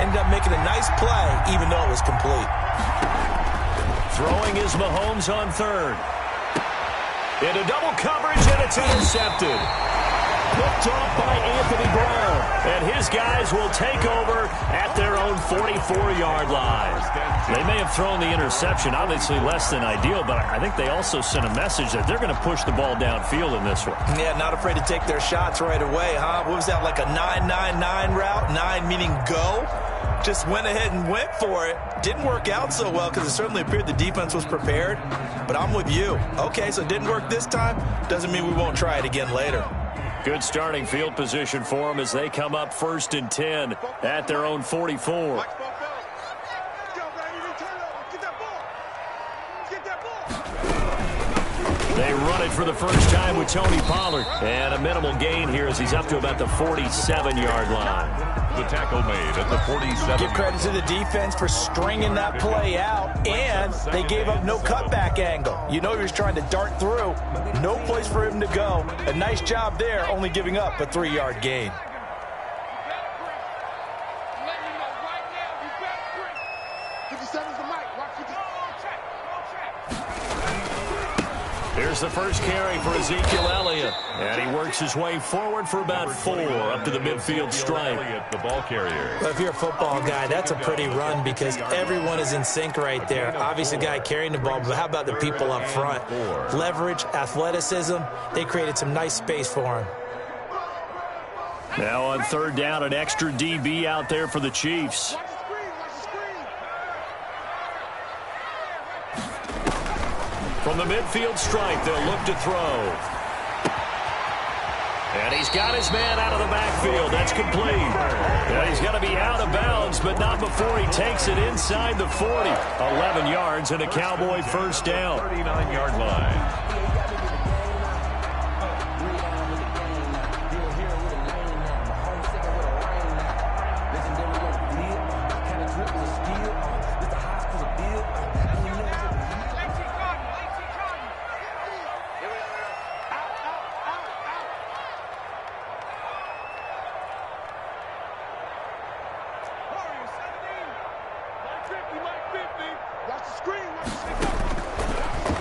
ended up making a nice play, even though it was complete. Throwing is Mahomes on third. Into double coverage, and it's intercepted. Picked off by Anthony Brown. And his guys will take over at their own 44-yard line. They may have thrown the interception, obviously less than ideal, but I think they also sent a message that they're going to push the ball downfield in this one. Yeah, not afraid to take their shots right away, huh? What was that, like a 9-9-9 route? 9 meaning go? Just went ahead and went for it. Didn't work out so well because it certainly appeared the defense was prepared. But I'm with you. Okay, so it didn't work this time. Doesn't mean we won't try it again later. Good starting field position for them as they come up 1st and 10 at their own 44. They run it for the first time with Tony Pollard. And a minimal gain here as he's up to about the 47-yard line. The tackle made at the 47. Give credit to the defense for stringing that play out, and they gave up no cutback angle. You know he was trying to dart through. No place for him to go. A nice job there, only giving up a 3-yard gain. Here's the first carry for Ezekiel Elliott. And he works his way forward for about 4 up to the midfield stripe. The ball carrier. Well, if you're a football guy, that's a pretty run because everyone is in sync right there. Obviously, the guy carrying the ball, but how about the people up front? Leverage, athleticism, they created some nice space for him. Now on 3rd down, an extra DB out there for the Chiefs. From the midfield stripe, they'll look to throw. And he's got his man out of the backfield. That's complete. And he's going to be out of bounds, but not before he takes it inside the 40. 11 yards and a Cowboy first down. 39-yard line.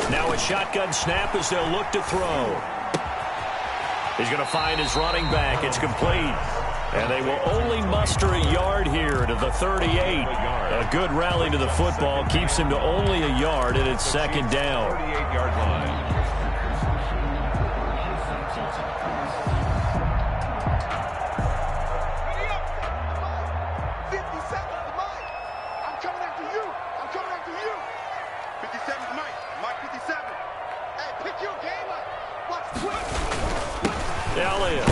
Now a shotgun snap as they'll look to throw. He's going to find his running back. It's complete. And they will only muster a yard here to the 38. A good rally to the football keeps him to only a yard, and it's 2nd down. 38-yard line. Elliott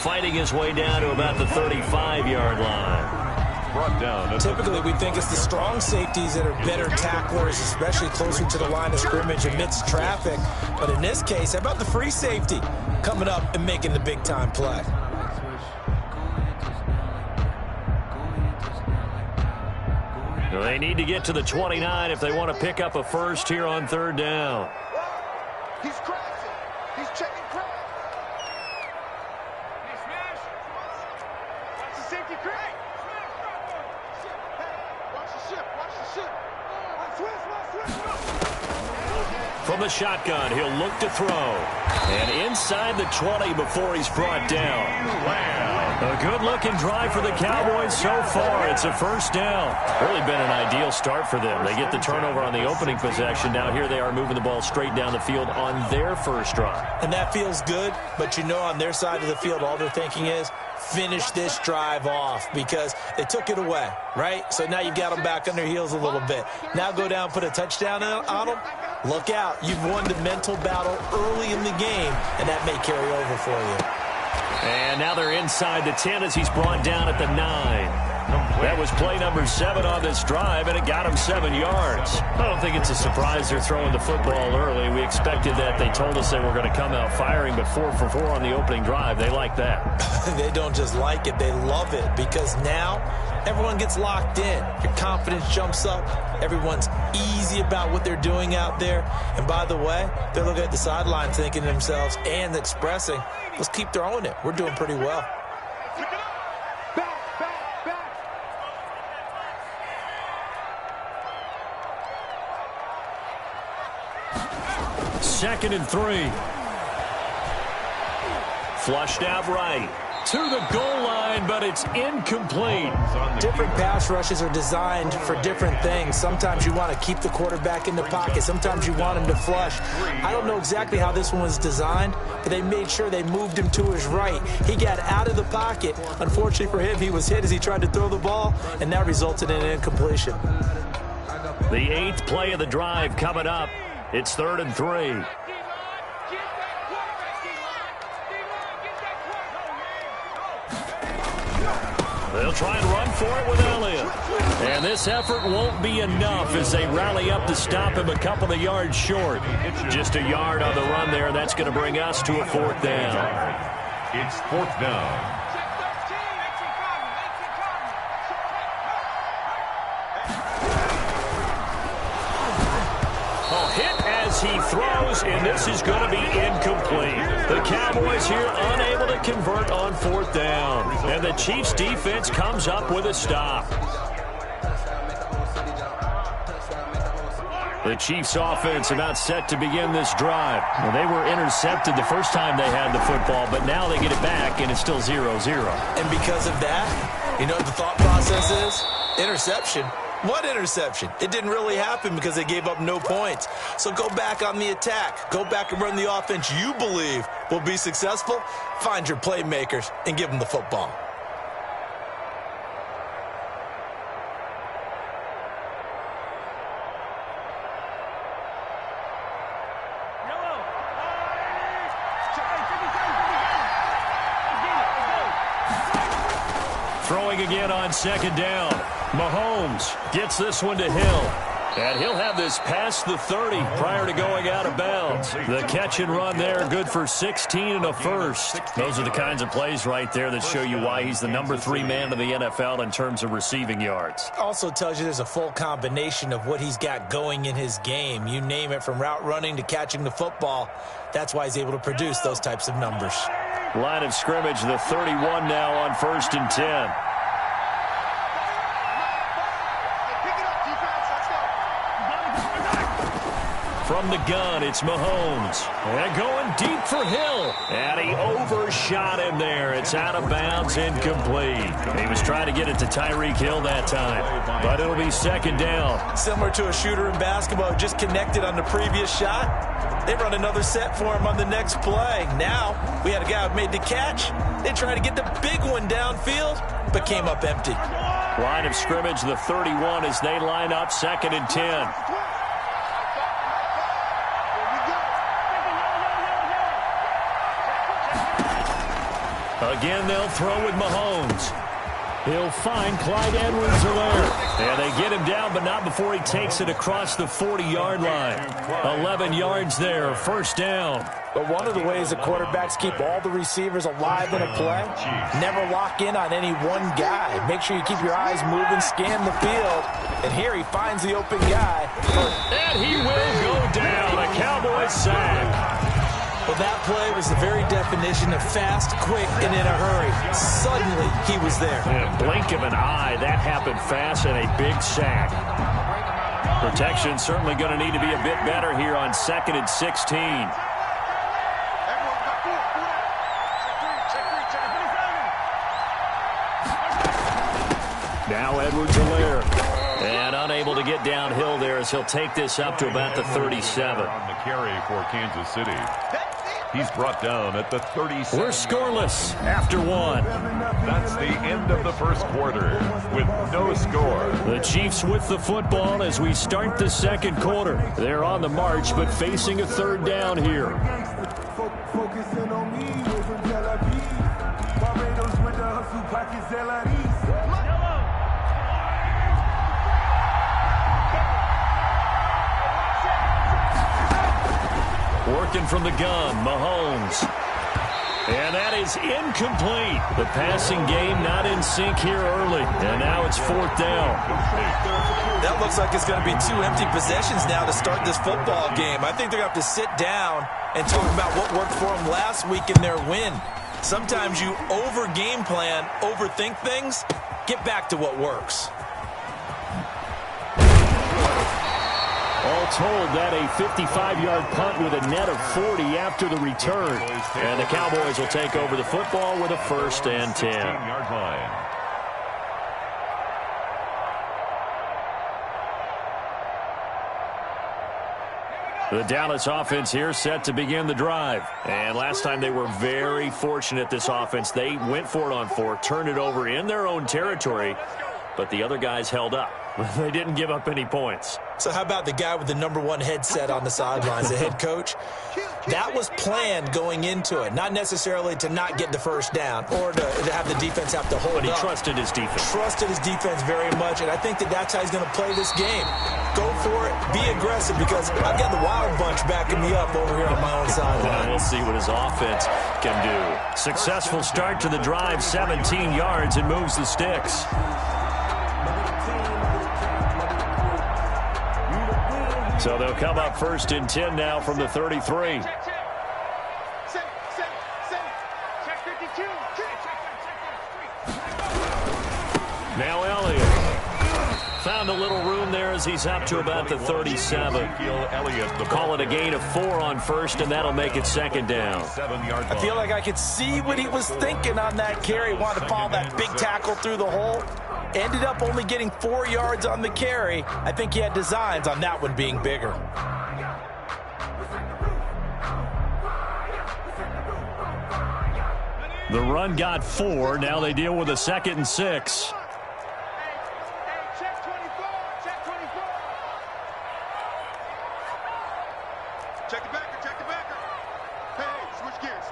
fighting his way down to about the 35-yard line. Brought down. Typically, we think it's the strong safeties that are better tacklers, especially closer to the line of scrimmage amidst traffic. But in this case, how about the free safety coming up and making the big-time play? They need to get to the 29 if they want to pick up a first here on 3rd down. He's crashing. He's checking crack. Hey, smash. Watch the safety crack. Hey, watch the ship. Watch the ship. From the shotgun, he'll look to throw. And inside the 20 before he's brought down. Wow. A good-looking drive for the Cowboys so far. It's a first down. Really been an ideal start for them. They get the turnover on the opening possession. Now here they are moving the ball straight down the field on their first drive. And that feels good, but you know on their side of the field, all they're thinking is finish this drive off because they took it away, right? So now you've got them back on their heels a little bit. Now go down, put a touchdown on them. Look out. You've won the mental battle early in the game, and that may carry over for you. And now they're inside the 10 as he's brought down at the 9. That was play number 7 on this drive, and it got him 7 yards. I don't think it's a surprise they're throwing the football early. We expected that. They told us they were going to come out firing, but 4 for 4 on the opening drive. They like that. They don't just like it. They love it because now everyone gets locked in. Your confidence jumps up. Everyone's easy about what they're doing out there. And by the way, they're looking at the sideline thinking to themselves and expressing, let's keep throwing it. We're doing pretty well. 2nd and 3. Flushed out right. To the goal line, but it's incomplete. Different pass rushes are designed for different things. Sometimes you want to keep the quarterback in the pocket. Sometimes you want him to flush. I don't know exactly how this one was designed, but they made sure they moved him to his right. He got out of the pocket. Unfortunately for him, he was hit as he tried to throw the ball, and that resulted in an incompletion. The 8th play of the drive coming up. It's 3rd and 3. They'll try and run for it with Elliott. And this effort won't be enough as they rally up to stop him a couple of yards short. Just a yard on the run there. That's going to bring us to a 4th down. It's 4th down. Hit as he throws, and this is going to be incomplete. The Cowboys here unable to convert on 4th down. And the Chiefs defense comes up with a stop. The Chiefs offense about set to begin this drive. Well, they were intercepted the first time they had the football, but now they get it back, and it's still 0-0. And because of that, you know what the thought process is? Interception. What interception? It didn't really happen because they gave up no points. So go back on the attack. Go back and run the offense you believe will be successful. Find your playmakers and give them the football. Throwing again on 2nd down. Mahomes gets this one to Hill. And he'll have this past the 30 prior to going out of bounds. The catch and run there, good for 16 and a first. Those are the kinds of plays right there that show you why he's the number 3 man in the NFL in terms of receiving yards. Also tells you there's a full combination of what he's got going in his game. You name it, from route running to catching the football. That's why he's able to produce those types of numbers. Line of scrimmage, the 31 now on 1st and 10. From the gun, it's Mahomes. And going deep for Hill. And he overshot him there. It's out of bounds, incomplete. He was trying to get it to Tyreek Hill that time. But it'll be 2nd down. Similar to a shooter in basketball who just connected on the previous shot. They run another set for him on the next play. Now, we had a guy who made the catch. They tried to get the big one downfield, but came up empty. Line of scrimmage, the 31 as they line up 2nd and 10. Again, they'll throw with Mahomes. He'll find Clyde Edwards-Helaire. And they get him down, but not before he takes it across the 40-yard line. 11 yards there, 1st down. But one of the ways the quarterbacks keep all the receivers alive in a play, never lock in on any one guy. Make sure you keep your eyes moving, scan the field. And here he finds the open guy. And he will go down. A Cowboys sack. Well, that play was the very definition of fast, quick, and in a hurry. Suddenly, he was there. In a blink of an eye, that happened fast and a big sack. Protection certainly going to need to be a bit better here on 2nd and 16. Now Edwards-Helaire. And unable to get downhill there as he'll take this up to about the 37. On the carry for Kansas City. He's brought down at the 37. We're scoreless after 1. That's the end of the first quarter with no score. The Chiefs with the football as we start the 2nd quarter. They're on the march, but facing a 3rd down here. Focusing on me, we're from Tel Aviv. Barbados with the hustle pockets, Working from the gun, Mahomes. And that is incomplete. The passing game not in sync here early. And now it's 4th down. That looks like it's going to be 2 empty possessions now to start this football game. I think they're going to have to sit down and talk about what worked for them last week in their win. Sometimes you over-game plan, overthink things. Get back to what works. All told, that a 55-yard punt with a net of 40 after the return. And the Cowboys will take over the football with a 1st and 10. 16-yard line. The Dallas offense here set to begin the drive. And last time they were very fortunate, this offense. They went for it on 4, turned it over in their own territory, but the other guys held up. They didn't give up any points. So how about the guy with the #1 headset on the sidelines, the head coach? That was planned going into it, not necessarily to not get the first down or to have the defense have to hold up. But he trusted his defense. Trusted his defense very much, and I think that's how he's going to play this game. Go for it, be aggressive, because I've got the Wild Bunch backing me up over here on my own sideline. We'll see what his offense can do. Successful start to the drive, 17 yards, and moves the sticks. So they'll come up 1st and 10 now from the 33. Now Elliott found a little room there as he's up to about the 37. Call it a gain of 4 on 1st, and that'll make it 2nd down. I feel like I could see what he was thinking on that carry. Wanted to follow that big tackle through the hole. Ended up only getting 4 yards on the carry. I think he had designs on that one being bigger. The run got 4. Now they deal with a 2nd and 6. Check the backer. Hey, switch gears.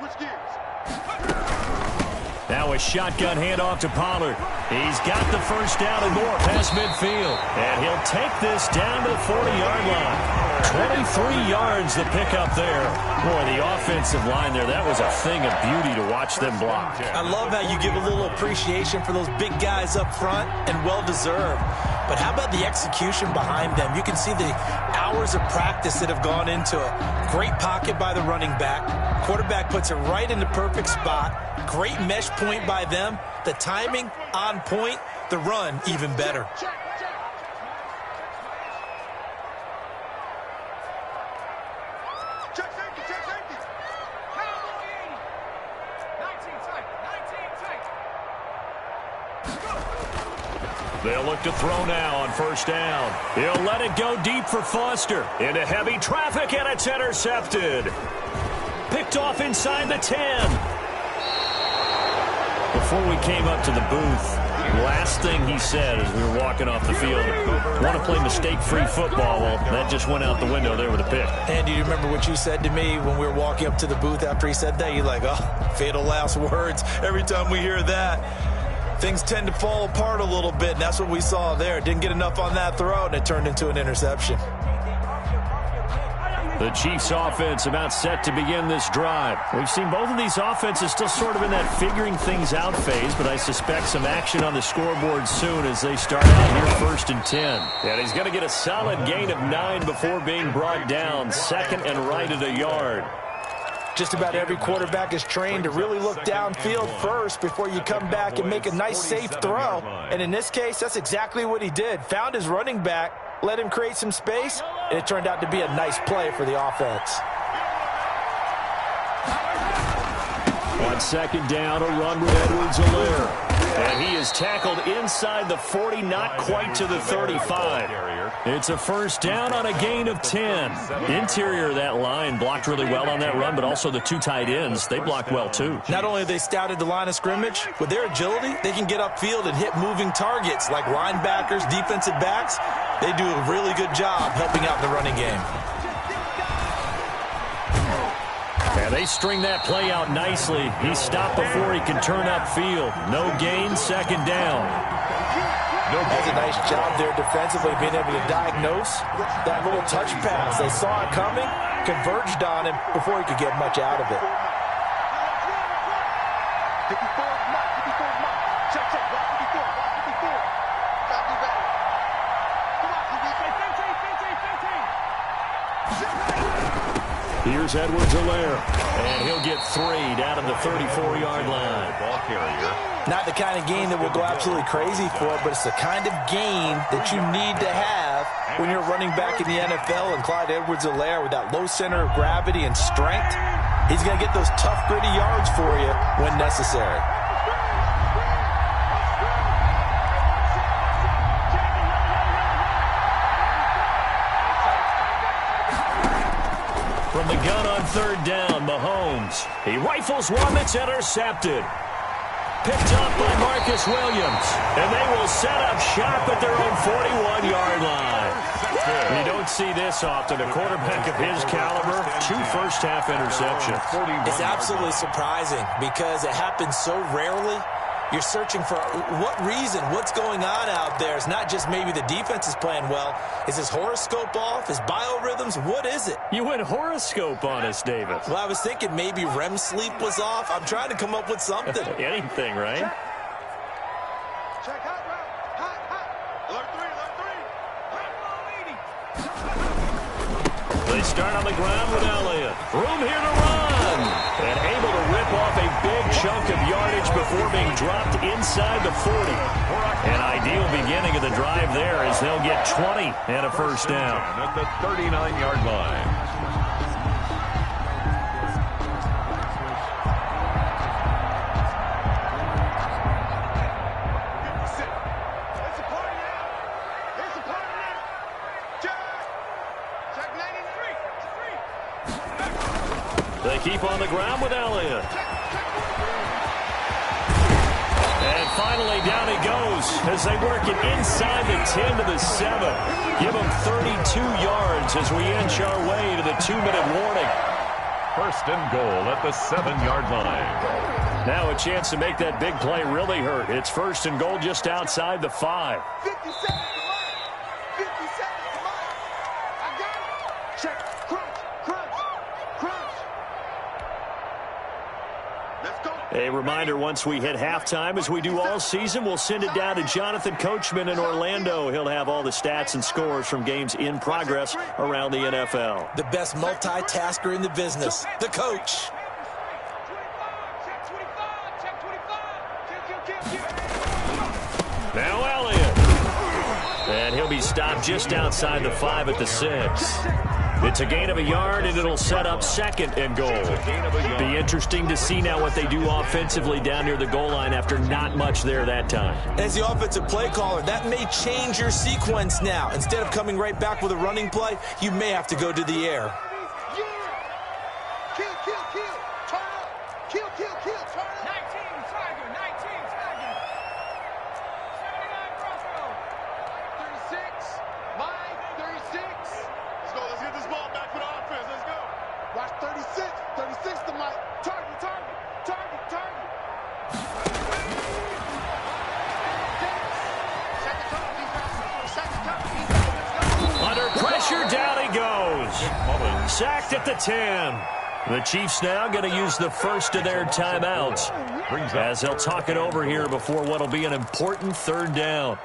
Now a shotgun handoff to Pollard. He's got the first down and more past midfield. And he'll take this down to the 40-yard line. 23 yards the pickup there. Boy, the offensive line there, that was a thing of beauty to watch them block. I love how you give a little appreciation for those big guys up front, and well-deserved. But how about the execution behind them? You can see the hours of practice that have gone into it. Great pocket by the running back. Quarterback puts it right in the perfect spot. Great mesh point by them. The timing on point. The run even better. Check safety. Cowboy 19 tight. They'll look to throw now on 1st down. He'll let it go deep for Foster. Into heavy traffic, and it's intercepted. Picked off inside the 10. Before we came up to the booth, last thing he said as we were walking off the field, want to play mistake-free football. Well, that just went out the window there with a pick. And do you remember what you said to me when we were walking up to the booth after he said that? You're like, oh, fatal last words. Every time we hear that, things tend to fall apart a little bit, and that's what we saw there. Didn't get enough on that throw, and it turned into an interception. The Chiefs offense about set to begin this drive. We've seen both of these offenses still sort of in that figuring things out phase, but I suspect some action on the scoreboard soon as they start out here 1st and 10. And he's going to get a solid gain of 9 before being brought down. 2nd and right at a yard. Just about every quarterback is trained to really look downfield first before you come back and make a nice, safe throw. And in this case, that's exactly what he did. Found his running back, let him create some space, and it turned out to be a nice play for the offense. On 2nd down, a run with Edwards-Helaire. And he is tackled inside the 40, not quite to the 35. It's a 1st down on a gain of 10. Interior of that line blocked really well on that run, but also the 2 tight ends, they blocked well too. Not only have they scouted the line of scrimmage, with their agility, they can get upfield and hit moving targets like linebackers, defensive backs. They do a really good job helping out in the running game. And they string that play out nicely. He stopped before he can turn upfield. No gain, 2nd down. That's a nice job there defensively, being able to diagnose that little touch pass. They saw it coming, converged on him before he could get much out of it. Here's Edwards-Helaire, and he'll get 3 down at the 34-yard line. Ball carrier. Not the kind of gain that will go absolutely crazy for, but it's the kind of gain that you need to have when you're running back in the NFL and Clyde Edwards-Helaire with that low center of gravity and strength, he's going to get those tough, gritty yards for you when necessary. From the gun on third down, Mahomes. He rifles one that's intercepted. Picked up by Marcus Williams. And they will set up shop at their own 41-yard line. You don't see this often. A quarterback of his caliber, 2 first-half interceptions. It's absolutely surprising because it happens so rarely. You're searching for what reason, what's going on out there. It's not just maybe the defense is playing well. Is his horoscope off? His biorhythms? What is it? You went horoscope on us, David. Well, I was thinking maybe REM sleep was off. I'm trying to come up with something. Anything, right? Check hot route. Hot. Alert 3. They start on the ground with Elliott. Room here to run. And able to rip off a big chunk of yardage before being dropped inside the 40. An ideal beginning of the drive there as they'll get 20 and a first down. At the 39-yard line. They keep on the ground with Elliott. And finally, down he goes as they work it inside the 10 to the 7. Give him 32 yards as we inch our way to the 2-minute warning. First and goal at the 7-yard line. Now a chance to make that big play really hurt. It's first and goal just outside the 5. 50 seconds to mine. 50 seconds to mine. I got it. Check. Crunch. Let's go. A reminder, once we hit halftime, as we do all season, we'll send it down to Jonathan Coachman in Orlando. He'll have all the stats and scores from games in progress around the NFL. The best multitasker in the business, the coach. Now Elliott. And he'll be stopped just outside the 5 at the 6. It's a gain of a yard, and it'll set up second and goal. Be interesting to see now what they do offensively down near the goal line after not much there that time. As the offensive play caller, that may change your sequence now. Instead of coming right back with a running play, you may have to go to the air. Kill. Turn up. Kill. Turn up. 19 Tiger. 79 Bronco. 36. Mine. 36. Let's go. Let's get this ball back for the offense. Let's go. Watch 36. 36 to Mike. Target. Under pressure, down he goes. Sacked at the 10. The Chiefs now going to use the first of their timeouts as they'll talk it over here before what will be an important third down.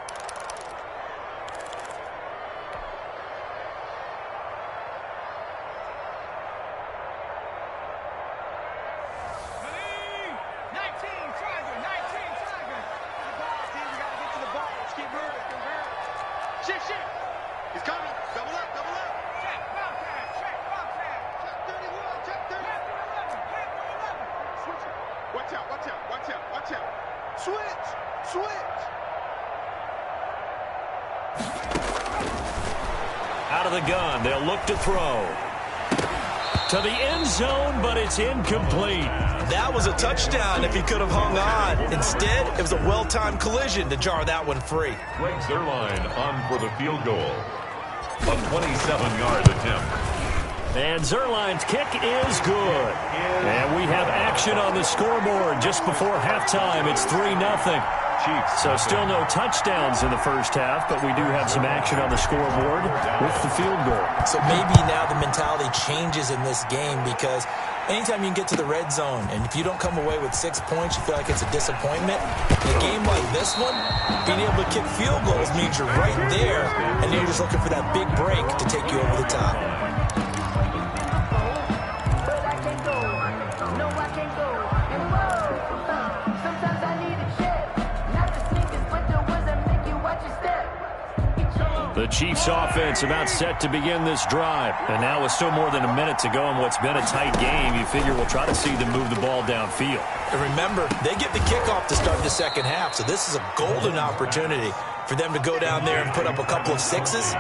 He's coming. Double up. Check. Check 31. Check 30. Switch it. Watch out. Switch. Out of the gun, they'll look to throw. To the end zone, but it's incomplete. That was a touchdown if he could have hung on. Instead, it was a well-timed collision to jar that one free. Greg Zuerlein on for the field goal. A 27-yard attempt. And Zuerlein's kick is good. And we have action on the scoreboard just before halftime. It's 3-0. So still no touchdowns in the first half, but we do have some action on the scoreboard with the field goal. So maybe now the mentality changes in this game because anytime you can get to the red zone, and if you don't come away with 6 points, you feel like it's a disappointment. In a game like this one, being able to kick field goals means you're right there, and you're just looking for that big break to take you over the top. The Chiefs offense about set to begin this drive. And now with still more than a minute to go in what's been a tight game, you figure we'll try to see them move the ball downfield. And remember, they get the kickoff to start the second half, so this is a golden opportunity for them to go down there and put up a couple of sixes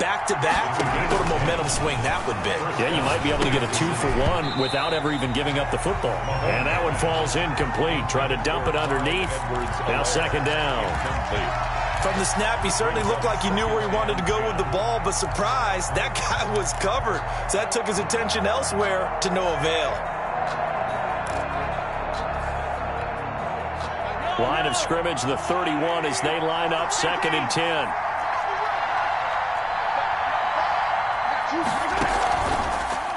back-to-back. What a momentum swing that would be. Yeah, you might be able to get a 2-for-1 without ever even giving up the football. And that one falls incomplete. Try to dump it underneath. Now second down. From the snap, he certainly looked like he knew where he wanted to go with the ball, but surprise, that guy was covered. So that took his attention elsewhere to no avail. Line of scrimmage, the 31 as they line up, 2nd and 10.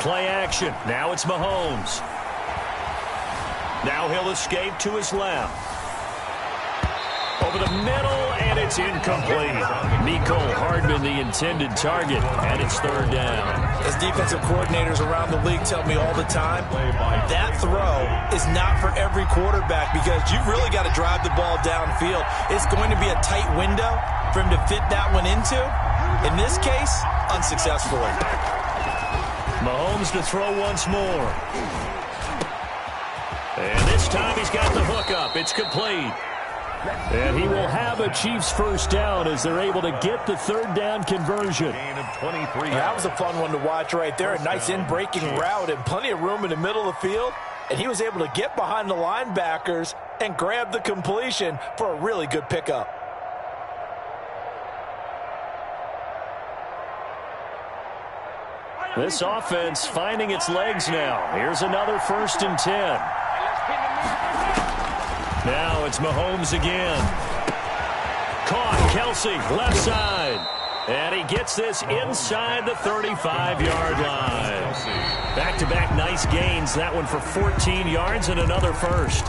Play action. Now it's Mahomes. Now he'll escape to his left. Over the middle, and it's incomplete. Mecole Hardman, the intended target, and it's 3rd down. As defensive coordinators around the league tell me all the time, that throw is not for every quarterback because you've really got to drive the ball downfield. It's going to be a tight window for him to fit that one into. In this case, unsuccessfully. Mahomes to throw once more. And this time he's got the hook up. It's complete. And he will have a Chiefs first down as they're able to get the 3rd down conversion. That was a fun one to watch right there. A nice in-breaking route and plenty of room in the middle of the field. And he was able to get behind the linebackers and grab the completion for a really good pickup. This offense finding its legs now. Here's another 1st and 10. Now it's Mahomes again. Caught, Kelsey, left side. And he gets this inside the 35-yard line. Back-to-back nice gains. That one for 14 yards and another first.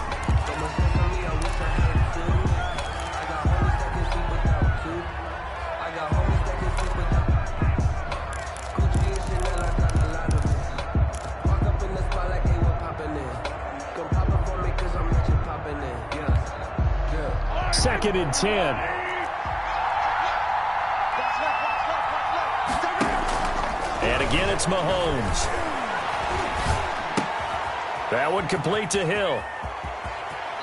Second and 10. And again, it's Mahomes. That one complete to Hill.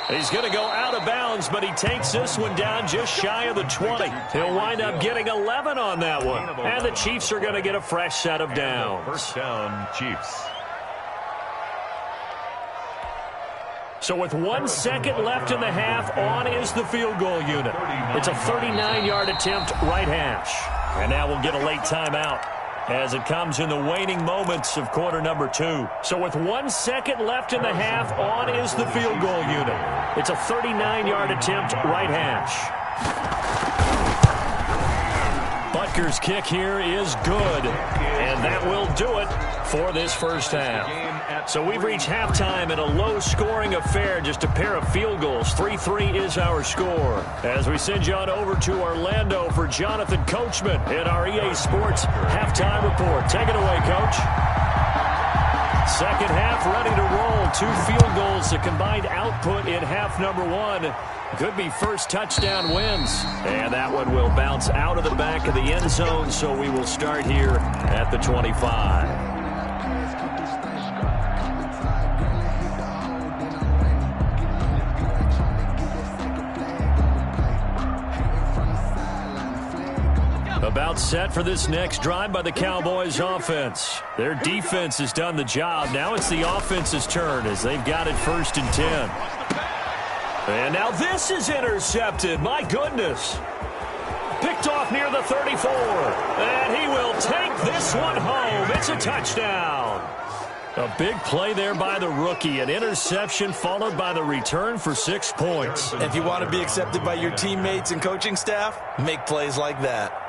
He's going to go out of bounds, but he takes this one down just shy of the 20. He'll wind up getting 11 on that one. And the Chiefs are going to get a fresh set of downs. First down, Chiefs. So with 1 second left in the half, on is the field goal unit. It's a 39-yard attempt, right hash. And now we'll get a late timeout as it comes in the waning moments of quarter number 2. So with 1 second left in the half, on is the field goal unit. It's a 39-yard attempt, right hash. Butker's kick here is good, and that will do it for this first half. So we've reached halftime in a low-scoring affair, just a pair of field goals. 3-3 is our score. As we send you on over to Orlando for Jonathan Coachman in our EA Sports Halftime Report. Take it away, Coach. Second half ready to roll. 2 field goals, the combined output in half number 1. Could be first touchdown wins. And that one will bounce out of the back of the end zone, so we will start here at the 25. About set for this next drive by the Cowboys offense. Their defense has done the job. Now it's the offense's turn as they've got it 1st and 10. And now this is intercepted. My goodness. Picked off near the 34. And he will take this one home. It's a touchdown. A big play there by the rookie. An interception followed by the return for 6 points. If you want to be accepted by your teammates and coaching staff, make plays like that.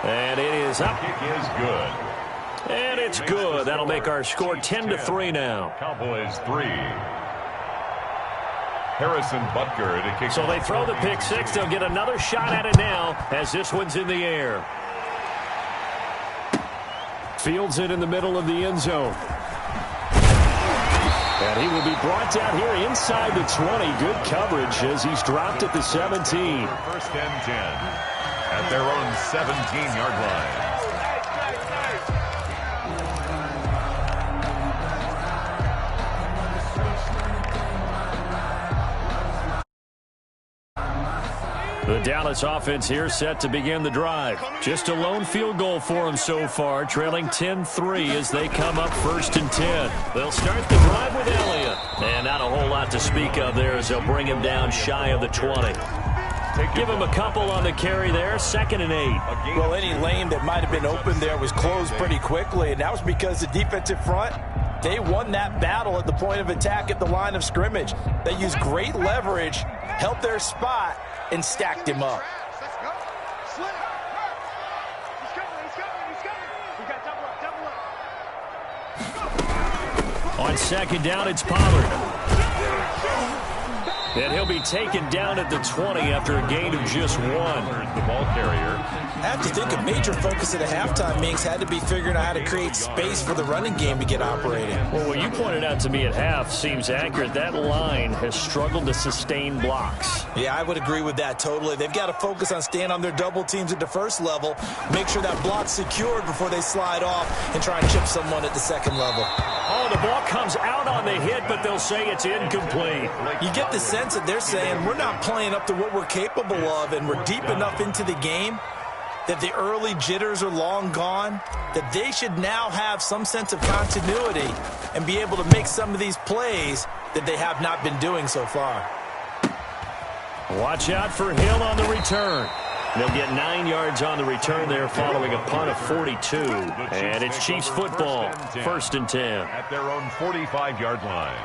And it is up. Kick is good. And it's good. That'll make our score 10-3 now. Cowboys 3. Harrison Butker to kick. So they throw the pick 6. They'll get another shot at it now as this one's in the air. Fields it in the middle of the end zone. And he will be brought down here inside the 20. Good coverage as he's dropped at the 17. First and 10 at their own 17-yard line. The Dallas offense here set to begin the drive. Just a lone field goal for them so far, trailing 10-3 as they come up 1st and 10. They'll start the drive with Elliott. And not a whole lot to speak of there as they'll bring him down shy of the 20. Give him a couple on the carry there, 2nd and 8. Well, any lane that might have been open there was closed pretty quickly, and that was because the defensive front, they won that battle at the point of attack at the line of scrimmage. They used great leverage, held their spot, and stacked him up. On 2nd down, it's Pollard. And he'll be taken down at the 20 after a gain of just 1. The ball carrier. I have to think a major focus at a halftime, Minks, had to be figuring out how to create space for the running game to get operating. Well, what you pointed out to me at half seems accurate. That line has struggled to sustain blocks. Yeah, I would agree with that totally. They've got to focus on staying on their double teams at the first level, make sure that block's secured before they slide off and try and chip someone at the second level. Oh, the ball comes out on the hit, but they'll say it's incomplete. You get the sense that they're saying we're not playing up to what we're capable of, and we're deep enough into the game that the early jitters are long gone, that they should now have some sense of continuity and be able to make some of these plays that they have not been doing so far. Watch out for Hill on the return. They'll get 9 yards on the return there following a punt of 42. And it's Chiefs football, 1st and 10. At their own 45-yard line.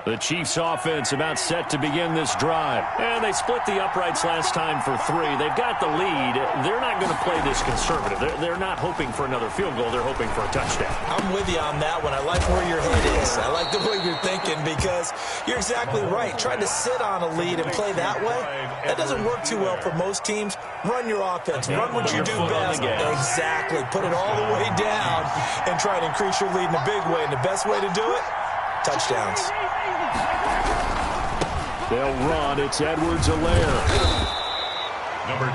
The Chiefs offense about set to begin this drive. And they split the uprights last time for 3. They've got the lead. They're not going to play this conservative. They're not hoping for another field goal. They're hoping for a touchdown. I'm with you on that one. I like where your head is. I like the way you're thinking because you're exactly right. Trying to sit on a lead and play that way, that doesn't work too well for most teams. Run your offense. Run what you do best. Exactly. Put it all the way down and try to increase your lead in a big way. And the best way to do it, touchdowns. They'll run. It's Edwards-Helaire.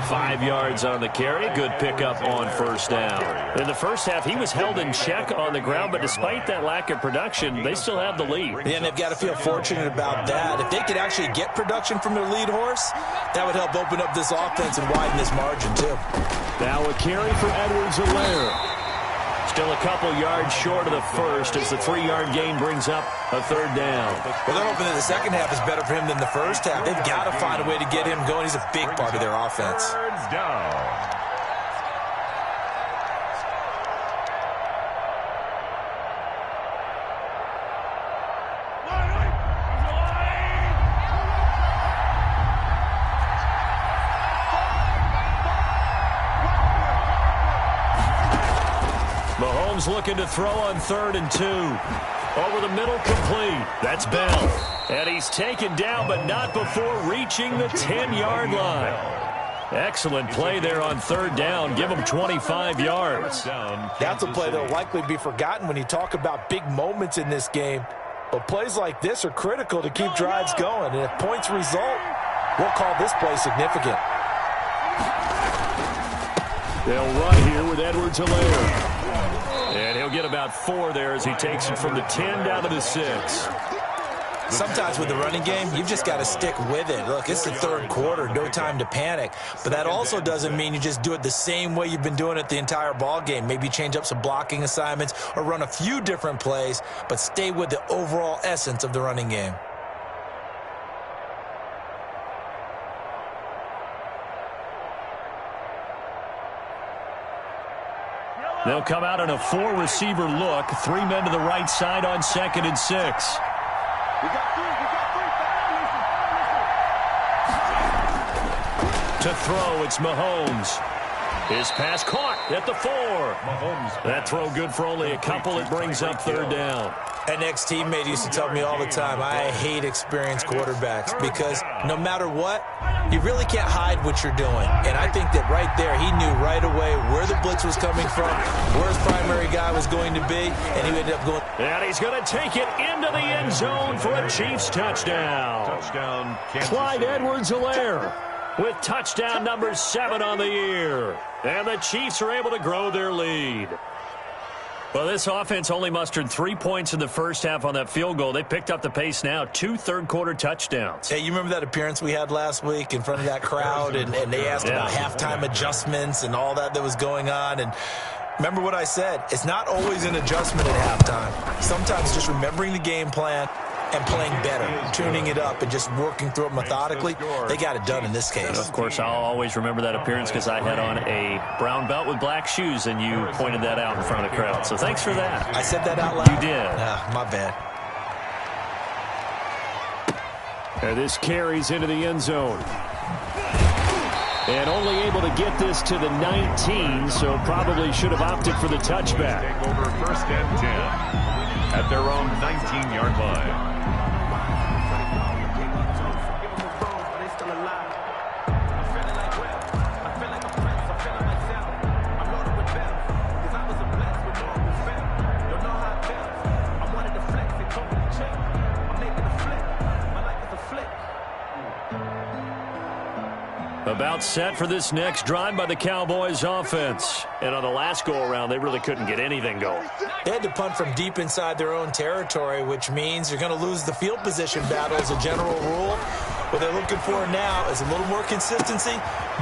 5 yards on the carry. Good pickup on 1st down. In the first half, he was held in check on the ground, but despite that lack of production, they still have the lead. Yeah, and they've got to feel fortunate about that. If they could actually get production from their lead horse, that would help open up this offense and widen this margin, too. Now a carry for Edwards-Helaire. Still a couple yards short of the first as the 3-yard gain brings up a 3rd down. Well, they're hoping that the second half is better for him than the first half. They've got to find a way to get him going. He's a big part of their offense. 3rd down. Mahomes looking to throw on 3rd and 2. Over the middle, complete. That's Bell. And he's taken down, but not before reaching the 10-yard line. Excellent play there on 3rd down. Give him 25 yards. That's a play that will likely be forgotten when you talk about big moments in this game. But plays like this are critical to keep drives going. And if points result, we'll call this play significant. They'll run here with Edwards-Helaire. And he'll get about 4 there as he takes it from the 10 down to the 6. Sometimes with the running game, you've just got to stick with it. Look, it's the 3rd quarter, no time to panic. But that also doesn't mean you just do it the same way you've been doing it the entire ball game. Maybe change up some blocking assignments or run a few different plays, but stay with the overall essence of the running game. They'll come out in a 4-receiver look. 3 men to the right side on 2nd and 6. To throw, it's Mahomes. His pass caught at the 4. That throw good for only a couple. It brings up third down. An ex-teammate used to tell me all the time, I hate experienced quarterbacks because no matter what, you really can't hide what you're doing. And I think that right there, he knew right away where the blitz was coming from, where his primary guy was going to be, and he ended up going. And he's going to take it into the end zone for a Chiefs touchdown. Touchdown, Clyde Edwards-Helaire with touchdown number 7 on the year. And the Chiefs are able to grow their lead. Well, this offense only mustered 3 points in the first half on that field goal. They picked up the pace now, 2 third-quarter touchdowns. Hey, you remember that appearance we had last week in front of that crowd, and they asked about halftime adjustments and all that was going on, and remember what I said, it's not always an adjustment at halftime. Sometimes just remembering the game plan and playing better, tuning it up and just working through it methodically, they got it done in this case. And of course, I'll always remember that appearance because I had on a brown belt with black shoes, and you pointed that out in front of the crowd. So thanks for that. I said that out loud? You did. My bad. And this carries into the end zone. And only able to get this to the 19, so probably should have opted for the touchback. Take over first and 10 at their own 19-yard line. About set for this next drive by the Cowboys offense. And on the last go-around, they really couldn't get anything going. They had to punt from deep inside their own territory, which means you're going to lose the field position battle as a general rule. What they're looking for now is a little more consistency,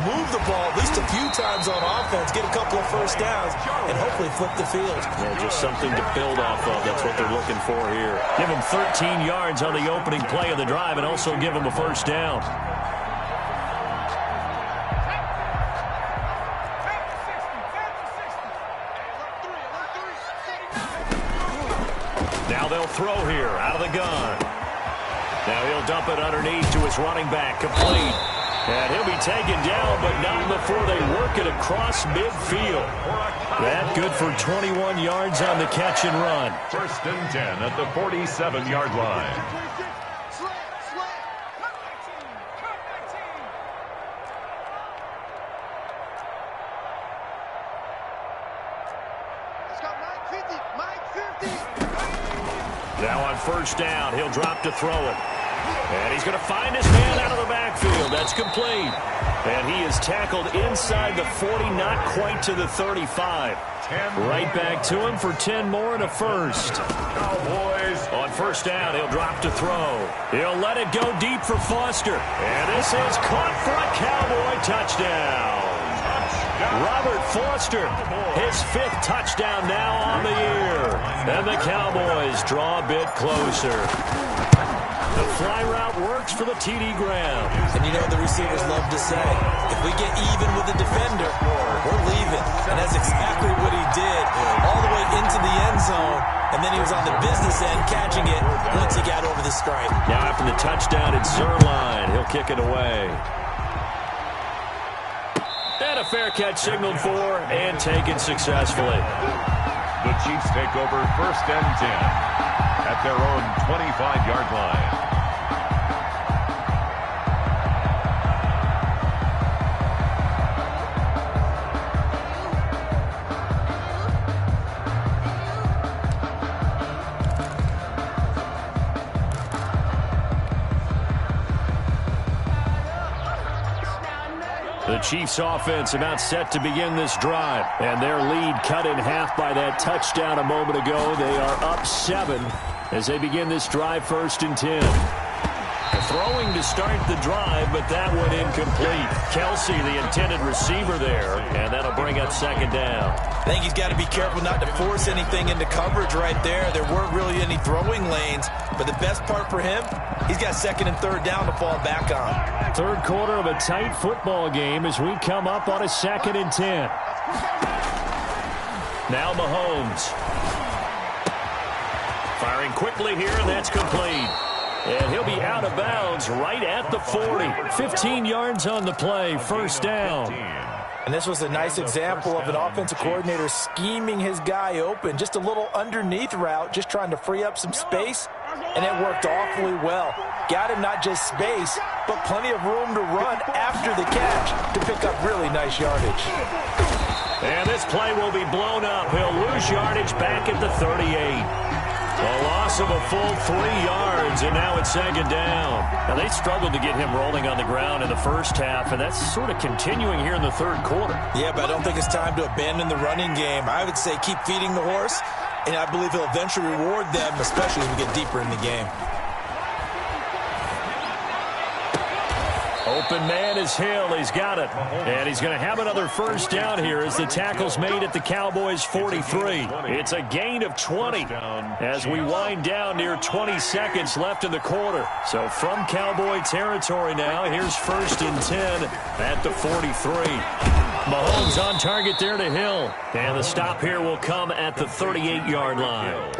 move the ball at least a few times on offense, get a couple of first downs, and hopefully flip the field. Yeah, just something to build off of. That's what they're looking for here. Give them 13 yards on the opening play of the drive and also give them a first down. They'll throw here out of the gun. Now he'll dump it underneath to his running back, complete. And he'll be taken down, but not before they work it across midfield. That good for 21 yards on the catch and run. First and 10 at the 47-yard line. Now on first down, he'll drop to throw it. And he's going to find his man out of the backfield. That's complete. And he is tackled inside the 40, not quite to the 35. Right back to him for 10 more and a first. Cowboys. On first down, he'll drop to throw. He'll let it go deep for Foster. And this is caught for a Cowboy touchdown. Robert Foster, his 5th touchdown now on the year. And the Cowboys draw a bit closer. The fly route works for the TD Graham. And you know the receivers love to say, if we get even with the defender, we're leaving. And that's exactly what he did all the way into the end zone. And then he was on the business end catching it once he got over the stripe. Now after the touchdown, it's Zerline. He'll kick it away. And a fair catch signaled for and taken successfully. The Chiefs take over first and 10 at their own 25-yard line. The Chiefs offense about set to begin this drive. And their lead cut in half by that touchdown a moment ago. They are up 7 as they begin this drive first and 10. Throwing to start the drive, but that one incomplete. Kelsey, the intended receiver there, and that'll bring up second down. I think he's got to be careful not to force anything into coverage right there. There weren't really any throwing lanes, but the best part for him, he's got second and third down to fall back on. Third quarter of a tight football game as we come up on a second and 10. Now Mahomes. Firing quickly here, and that's complete. And he'll be out of bounds right at the 40. 15 yards on the play, first down. And this was a nice example of an offensive coordinator scheming his guy open. Just a little underneath route, just trying to free up some space, and it worked awfully well. Got him not just space, but plenty of room to run after the catch to pick up really nice yardage. And this play will be blown up. He'll lose yardage back at the 38. A loss of a full 3 yards, and now it's second down. Now, they struggled to get him rolling on the ground in the first half, and that's sort of continuing here in the third quarter. Yeah, but I don't think it's time to abandon the running game. I would say keep feeding the horse, and I believe he'll eventually reward them, especially as we get deeper in the game. Open man is Hill. He's got it. And he's going to have another first down here as the tackle's made at the Cowboys' 43. It's a gain of 20 as we wind down near 20 seconds left in the quarter. So from Cowboy territory now, here's 1st and 10 at the 43. Mahomes on target there to Hill. And the stop here will come at the 38-yard line.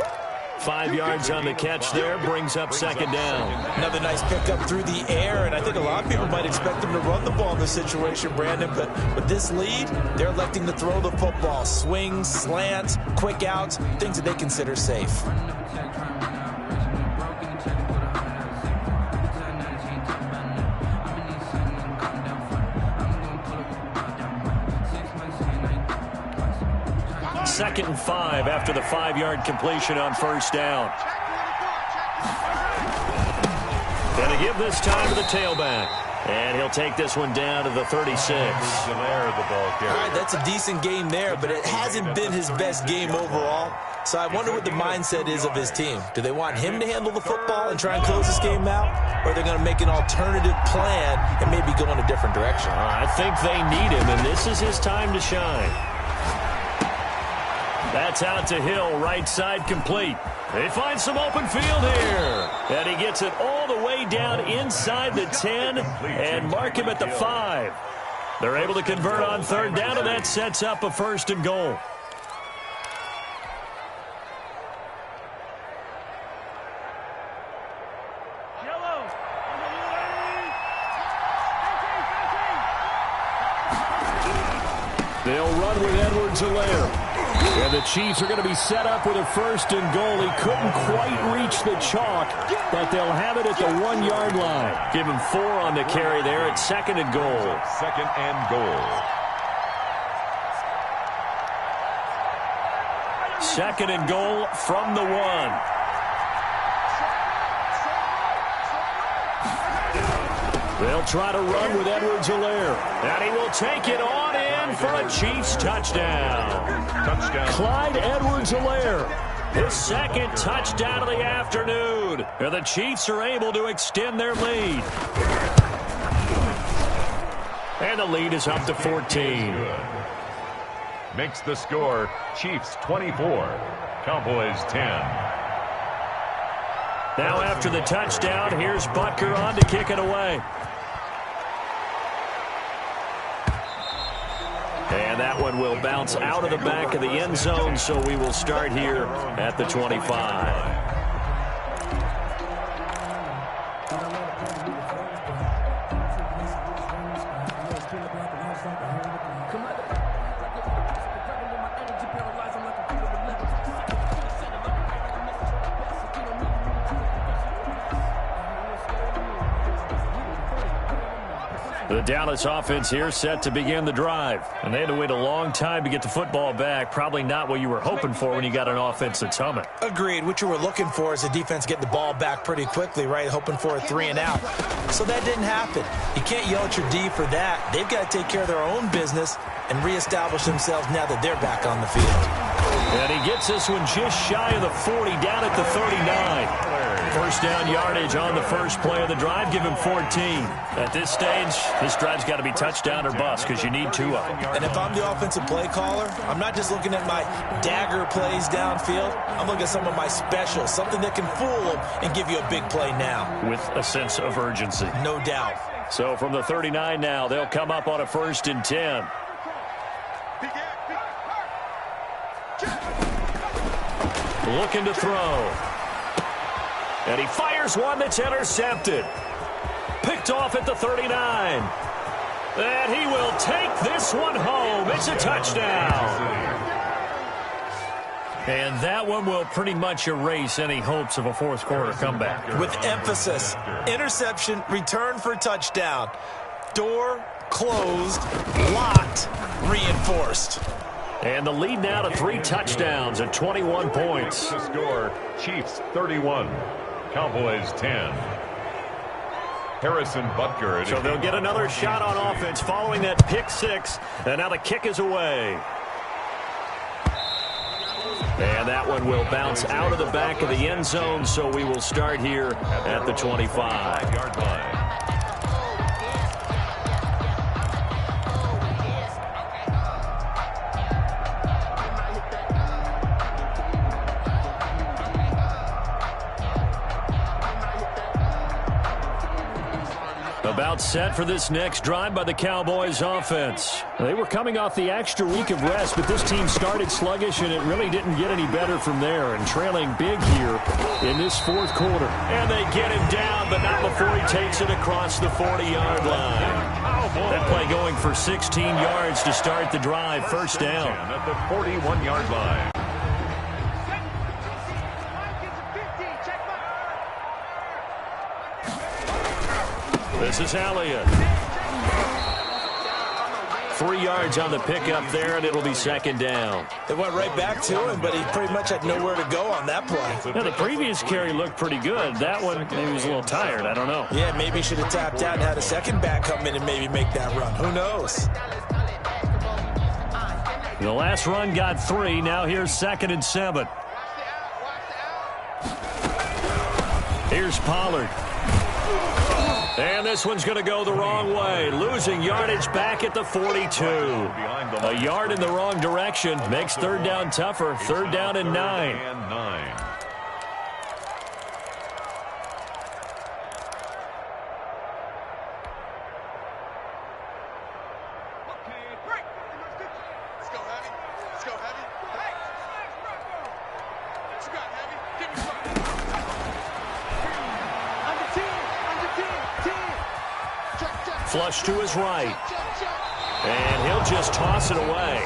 5 yards on the catch there, brings up second down. Another nice pickup through the air, and I think a lot of people might expect him to run the ball in this situation, Brandon, but with this lead, they're electing to throw the football. Swings, slants, quick outs, things that they consider safe. Second and 5 after the 5-yard completion on first down. Going to give this time to the tailback. And he'll take this one down to the 36. All right, that's a decent game there, but it hasn't been his best game overall. So I wonder what the mindset is of his team. Do they want him to handle the football and try and close this game out? Or are they going to make an alternative plan and maybe go in a different direction? I think they need him, and this is his time to shine. That's out to Hill, right side complete. They find some open field here. And he gets it all the way down inside the 10 and mark him at the 5. They're able to convert on third down, and that sets up a 1st and goal. They'll run with Edwards-Helaire. And the Chiefs are going to be set up with a 1st and goal. He couldn't quite reach the chalk, but they'll have it at the 1-yard line. Give him 4 on the carry there at 2nd and goal. 2nd and goal. 2nd and goal from the 1. They'll try to run with Edwards-Helaire. And he will take it on in for a Chiefs touchdown. Clyde Edwards-Helaire, his 2nd touchdown of the afternoon. And the Chiefs are able to extend their lead. And the lead is up to 14. Makes the score Chiefs 24, Cowboys 10. Now after the touchdown, here's Butker on to kick it away. And that one will bounce out of the back of the end zone, so we will start here at the 25. The Dallas offense here set to begin the drive. And they had to wait a long time to get the football back. Probably not what you were hoping for when you got an offense that's humming. Agreed. What you were looking for is the defense getting the ball back pretty quickly, right? Hoping for a 3 and out. So that didn't happen. You can't yell at your D for that. They've got to take care of their own business and reestablish themselves now that they're back on the field. And he gets this one just shy of the 40, down at the 39. First down yardage on the first play of the drive. Give him 14. At this stage, this drive's got to be touchdown or bust because you need 2 of them. And if I'm the offensive play caller, I'm not just looking at my dagger plays downfield. I'm looking at some of my specials, something that can fool them and give you a big play now. With a sense of urgency. No doubt. So from the 39 now, they'll come up on a 1st and 10. Looking to throw. And he fires one that's intercepted. Picked off at the 39. And he will take this one home. It's a touchdown. And that one will pretty much erase any hopes of a fourth quarter comeback. With emphasis, interception, return for touchdown. Door closed, locked, reinforced. And the lead now to 3 touchdowns at 21 points. The score, Chiefs 31, Cowboys 10. Harrison Butker. So they'll get another shot on offense following that pick 6. And now the kick is away. And that one will bounce out of the back of the end zone, so we will start here at the 25-yard line. About set for this next drive by the Cowboys offense. They were coming off the extra week of rest, but this team started sluggish, and it really didn't get any better from there, and trailing big here in this fourth quarter. And they get him down, but not before he takes it across the 40-yard line. That play going for 16 yards to start the drive. First down. At the 41-yard line. This is Elliott. 3 yards on the pickup there, and it'll be second down. They went right back to him, but he pretty much had nowhere to go on that play. Now, the previous carry looked pretty good. That one, maybe he was a little tired. I don't know. Yeah, maybe he should have tapped out and had a second back come in and maybe make that run. Who knows? The last run got 3. Now here's 2nd and 7. Here's Pollard. And this one's going to go the wrong way. Losing yardage back at the 42. A yard in the wrong direction makes third down tougher. Third down and 9. Flush to his right. And he'll just toss it away.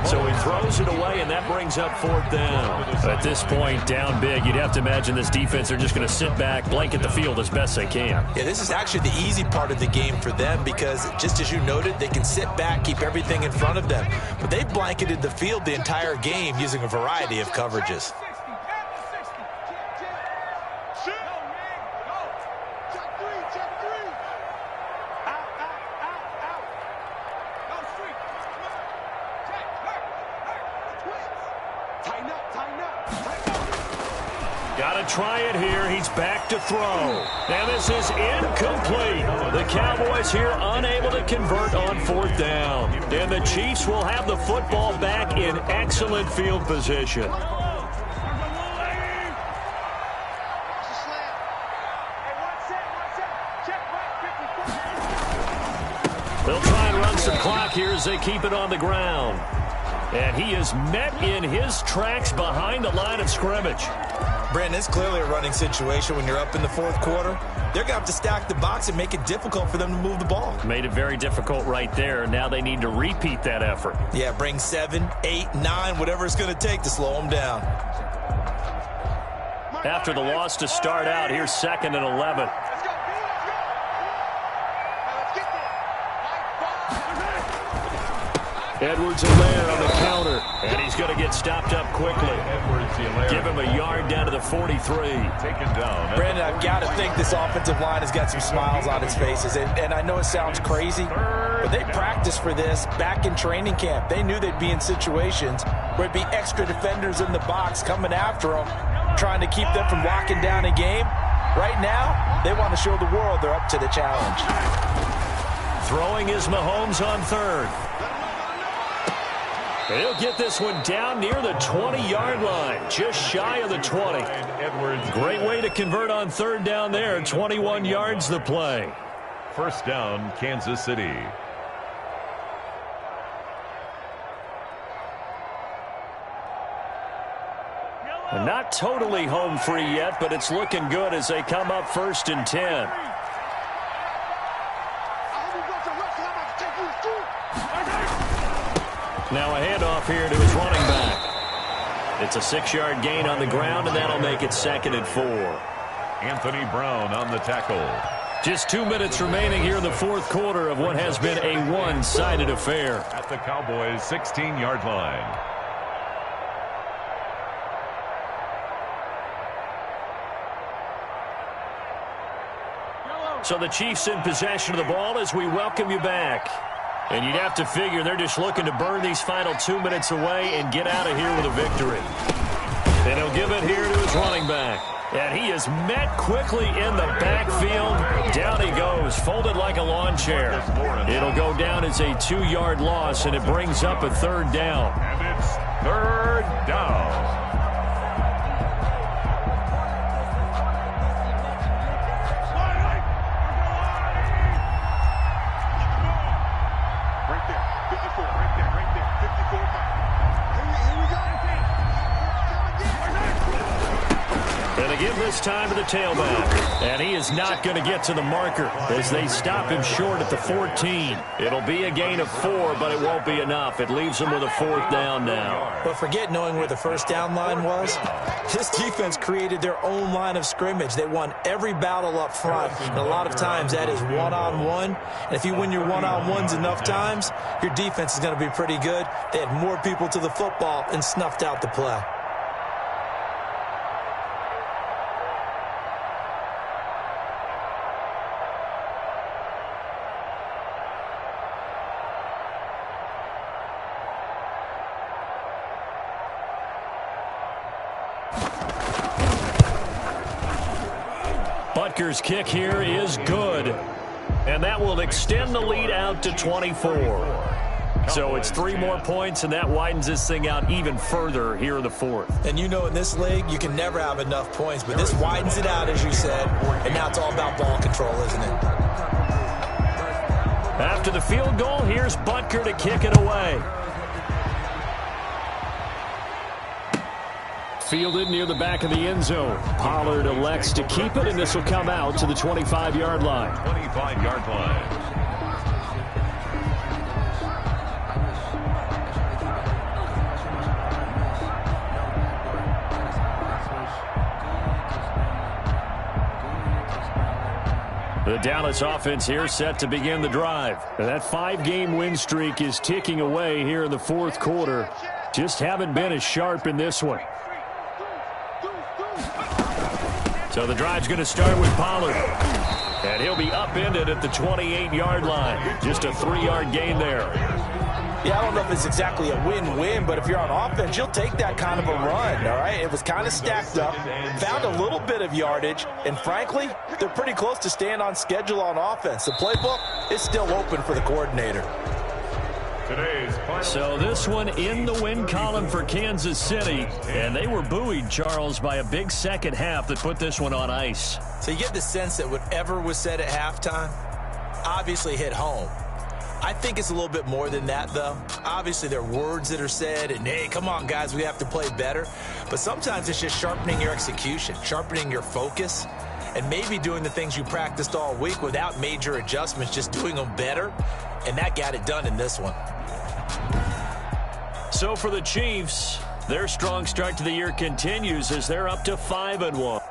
So he throws it away, and that brings up 4th down. At this point, down big, you'd have to imagine this defense are just going to sit back, blanket the field as best they can. Yeah, this is actually the easy part of the game for them because, just as you noted, they can sit back, keep everything in front of them. But they've blanketed the field the entire game using a variety of coverages. Try it here. He's back to throw. And this is incomplete. The Cowboys here unable to convert on 4th down. And the Chiefs will have the football back in excellent field position. They'll try and run some clock here as they keep it on the ground. And he is met in his tracks behind the line of scrimmage. Brandon, it's clearly a running situation when you're up in the 4th quarter. They're going to have to stack the box and make it difficult for them to move the ball. Made it very difficult right there. Now they need to repeat that effort. Yeah, bring 7, 8, 9, whatever it's going to take to slow them down. After the loss to start out, here's 2nd and 11. Edwards-Helaire on the counter, and he's going to get stopped up quickly. Give him a yard down to the 43. Taken down. Brandon, I've got to think this offensive line has got some smiles on its faces, and I know it sounds crazy, but they practiced for this back in training camp. They knew they'd be in situations where it'd be extra defenders in the box coming after them, trying to keep them from locking down a game. Right now, they want to show the world they're up to the challenge. Throwing is Mahomes on 3rd. He'll get this one down near the 20-yard line, just shy of the 20. Great way to convert on 3rd down there. 21 yards the play. First down, Kansas City. Not totally home free yet, but it's looking good as they come up 1st and 10. Now a handoff here to his running back. It's a 6-yard gain on the ground, and that'll make it 2nd and 4. Anthony Brown on the tackle. Just 2 minutes remaining here in the 4th quarter of what has been a one-sided affair. At the Cowboys' 16-yard line. So the Chiefs in possession of the ball as we welcome you back. And you'd have to figure they're just looking to burn these final 2 minutes away and get out of here with a victory. And he'll give it here to his running back. And he is met quickly in the backfield. Down he goes, folded like a lawn chair. It'll go down as a 2-yard loss, and it brings up a 3rd down. And it's 3rd down. Give this time to the tailback. And he is not going to get to the marker as they stop him short at the 14. It'll be a gain of 4, but it won't be enough. It leaves him with a 4th down now. But forget knowing where the first down line was. This defense created their own line of scrimmage. They won every battle up front. And a lot of times that is one-on-one. And if you win your one-on-ones enough times, your defense is going to be pretty good. They had more people to the football and snuffed out the play. Butker's kick here is good. And that will extend the lead out to 24. So it's 3 more points, and that widens this thing out even further here in the 4th. And you know in this league, you can never have enough points, but this widens it out, as you said, and now it's all about ball control, isn't it? After the field goal, here's Butker to kick it away. Fielded near the back of the end zone. Pollard elects to keep it, and this will come out to the 25-yard line. 25-yard line. The Dallas offense here set to begin the drive. And that 5-game win streak is ticking away here in the 4th quarter. Just haven't been as sharp in this one. So the drive's going to start with Pollard. And he'll be upended at the 28-yard line. Just a 3-yard gain there. Yeah, I don't know if it's exactly a win-win, but if you're on offense, you'll take that kind of a run, all right? It was kind of stacked up, found a little bit of yardage, and frankly, they're pretty close to staying on schedule on offense. The playbook is still open for the coordinator. So this one in the win column for Kansas City, and they were buoyed, Charles, by a big second half that put this one on ice. So you get the sense that whatever was said at halftime obviously hit home. I think it's a little bit more than that, though. Obviously, there are words that are said, and, hey, come on, guys, we have to play better. But sometimes it's just sharpening your execution, sharpening your focus, and maybe doing the things you practiced all week without major adjustments, just doing them better, and that got it done in this one. So for the Chiefs, their strong start to the year continues as they're up to 5-1.